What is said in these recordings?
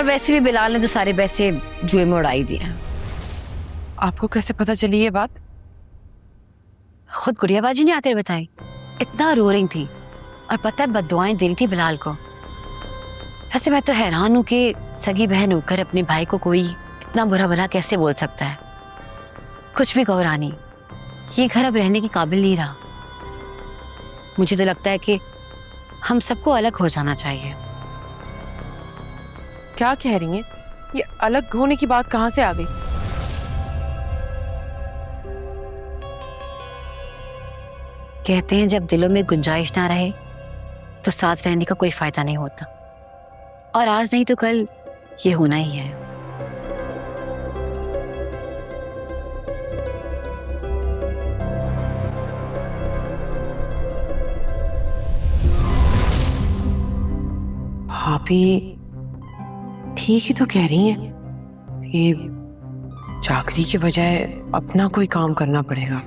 और वैसे भी बिलाल ने तो सारे पैसे जुए में उड़ाई दिए हैं। आपको कैसे पता चली ये बात? खुद गुड़िया बाजी ने आकर बताई। इतना रो रही थी और पता है बद्दुआएं दे रही थी बिलाल को। वैसे मैं तो हैरान हूँ कि सगी बहन होकर अपने भाई को कोई इतना बुरा भला कैसे बोल सकता है। कुछ भी कहो रानी, ये घर अब रहने के काबिल नहीं रहा। मुझे तो लगता है कि हम सबको अलग हो जाना चाहिए। क्या कह रही हैं? ये अलग होने की बात कहाँ से आ गई? कहते हैं जब दिलों में गुंजाइश ना रहे तो साथ रहने का कोई फायदा नहीं होता, और आज नहीं तो कल ये होना ही है। भाभी ठीक ही तो कह रही हैं। ये चाकरी के बजाय अपना कोई काम करना पड़ेगा।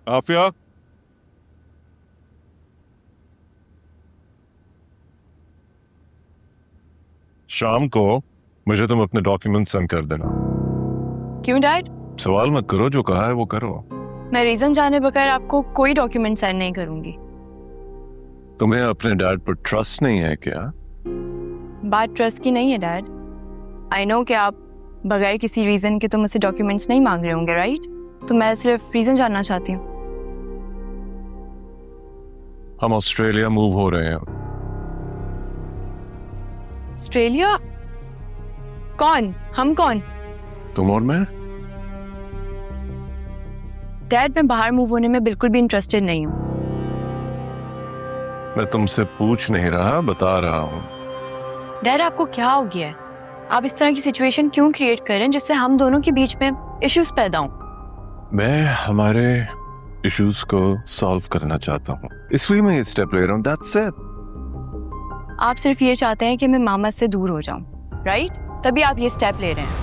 आफिया, शाम को मुझे तुम अपने डॉक्यूमेंट सेंड कर देना। क्यों डैड? सवाल मत करो, जो कहा है वो करो। मैं रीजन जाने बगैर आपको कोई डॉक्यूमेंट सेंड नहीं करूंगी। तुम्हें अपने डैड पर ट्रस्ट नहीं है क्या? बात ट्रस्ट की नहीं है डैड। आई नो कि आप बगैर किसी रीजन के तो मुझसे डॉक्यूमेंट्स नहीं मांग रहे होंगे, राइट? तो मैं सिर्फ रीजन जानना चाहती हूँ। हम ऑस्ट्रेलिया मूव हो रहे हैं। ऑस्ट्रेलिया? कौन? हम कौन? तुम और मैं। डैड, मैं बाहर मूव होने में बिल्कुल भी इंटरेस्टेड नहीं हूँ। मैं तुमसे पूछ नहीं रहा, बता रहा हूँ। डैड, आपको क्या हो गया है? आप इस तरह की सिचुएशन क्यों क्रिएट कर रहे हैं जिससे हम दोनों के बीच में इश्यूज पैदा हों? मैं हमारे इश्यूज को सॉल्व करना चाहता हूँ, इसलिए मैं ये स्टेप ले रहा हूँ। That's it. आप सिर्फ ये चाहते हैं कि मैं मामा से दूर हो जाऊं, राइट? तभी आप ये स्टेप ले रहे हैं।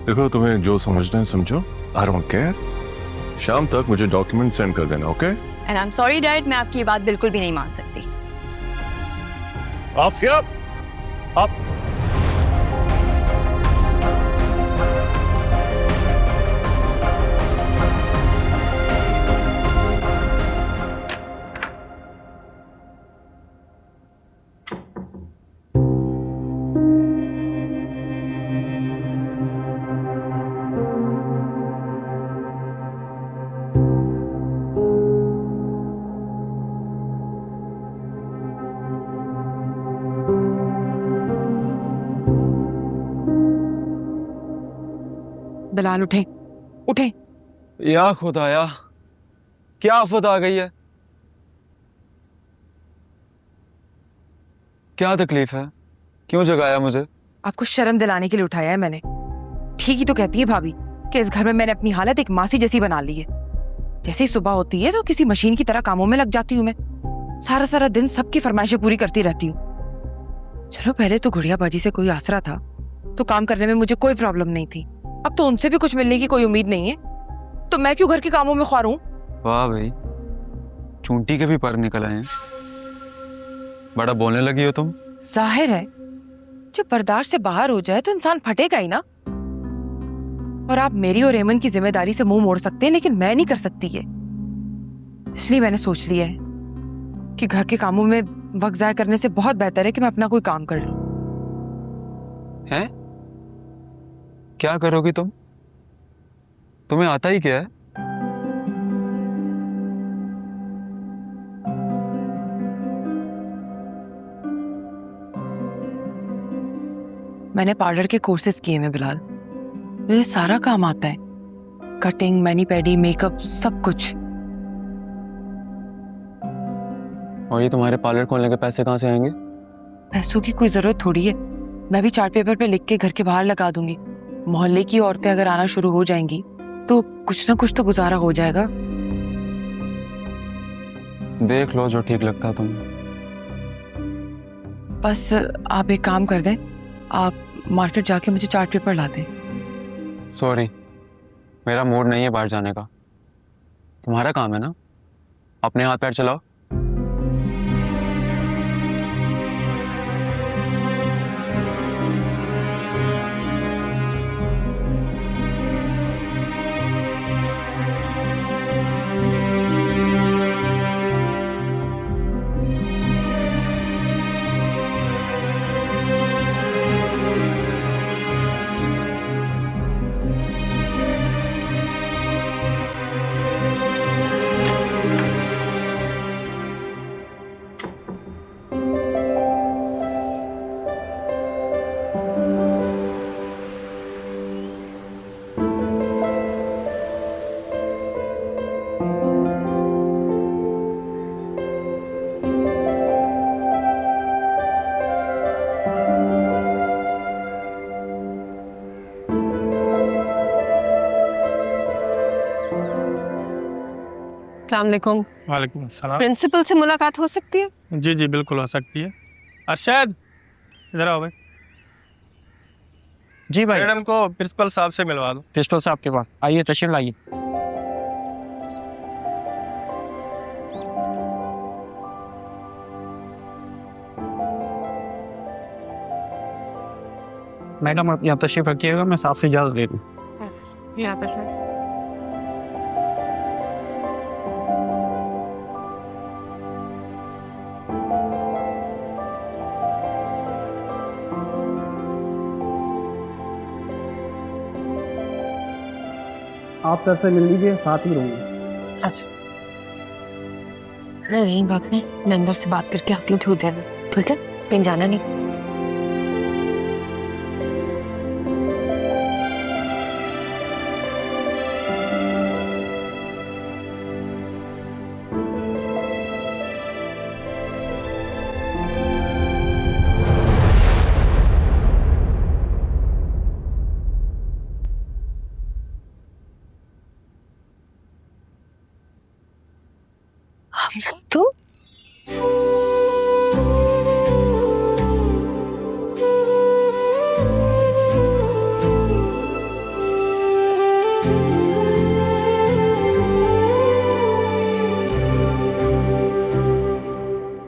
देखो, तुम्हें जो समझना है समझो। I don't care. शाम तक मुझे डॉक्यूमेंट सेंड कर देना, okay? And I am sorry dad, मैं आपकी ये बात बिल्कुल भी नहीं मान सकती। आफिया, आप बिलाल उठे, उठे। या खुदाया, क्या आफत आ गई है? क्या तकलीफ है? क्यों जगाया मुझे? आपको शर्म दिलाने के लिए उठाया है मैंने। ठीक ही तो कहती है भाभी कि इस घर में मैंने अपनी हालत एक मासी जैसी बना ली है। जैसे ही सुबह होती है तो किसी मशीन की तरह कामों में लग जाती हूँ मैं। सारा सारा दिन सबकी फरमाइशें पूरी करती रहती हूँ। चलो, पहले तो गुड़िया बाजी से कोई आसरा था तो काम करने में मुझे कोई प्रॉब्लम नहीं थी। अब तो उनसे भी कुछ मिलने की कोई उम्मीद नहीं है, तो मैं क्यों घर के कामों में ख्वार हूं? वाह भाई, चूंटी के भी पर निकल आए हैं। बड़ा बोलने लगी हो तुम। जाहिर है, जब बर्दाश्त से बाहर हो जाए तो इंसान फटेगा ही ना। और आप मेरी और एमन की जिम्मेदारी से मुंह मोड़ सकते हैं, लेकिन मैं नहीं कर सकती ये। इसलिए मैंने सोच लिया है कि घर के कामों में वक्त जाया करने से बहुत बेहतर है कि मैं अपना कोई काम कर लूं। हैं? क्या करोगी तुम? तुम्हें आता ही क्या है? मैंने पार्लर के कोर्सेज किए हैं बिलाल। मुझे सारा काम आता है, कटिंग, मैनी पेडी, मेकअप, सब कुछ। और ये तुम्हारे पार्लर खोलने के पैसे कहाँ से आएंगे? पैसों की कोई जरूरत थोड़ी है। मैं भी चार्ट पेपर पे लिख के घर के बाहर लगा दूंगी। मोहल्ले की औरतें अगर आना शुरू हो जाएंगी तो कुछ ना कुछ तो गुजारा हो जाएगा। देख लो जो ठीक लगता तुम्हें। बस आप एक काम कर दें, आप मार्केट जाके मुझे चार्ट पेपर ला दें। सॉरी, मेरा मूड नहीं है बाहर जाने का। तुम्हारा काम है ना, अपने हाथ पैर चलाओ। अस्सलाम वालेकुम। वालेकुम अस्सलाम। प्रिंसिपल से मुलाकात हो सकती है? जी जी बिल्कुल हो सकती है। अरशद इधर आओ भाई। जी भाई, मैडम को प्रिंसिपल साहब से मिलवा दो। पिस्टल साहब के पास आइए, तशरीफ लाइए। मैडम आप यहाँ तशरीफ रखिएगा, मैं साहब से इजाज़त ले लूँ। यहाँ पर आप सर से मिल लीजिए, साथ ही रहूँगी। अच्छा, अरे यही बात है, मैं अंदर से बात करके आती हूँ थोड़ी देर में, ठीक है? कहीं जाना नहीं। हम सब तुम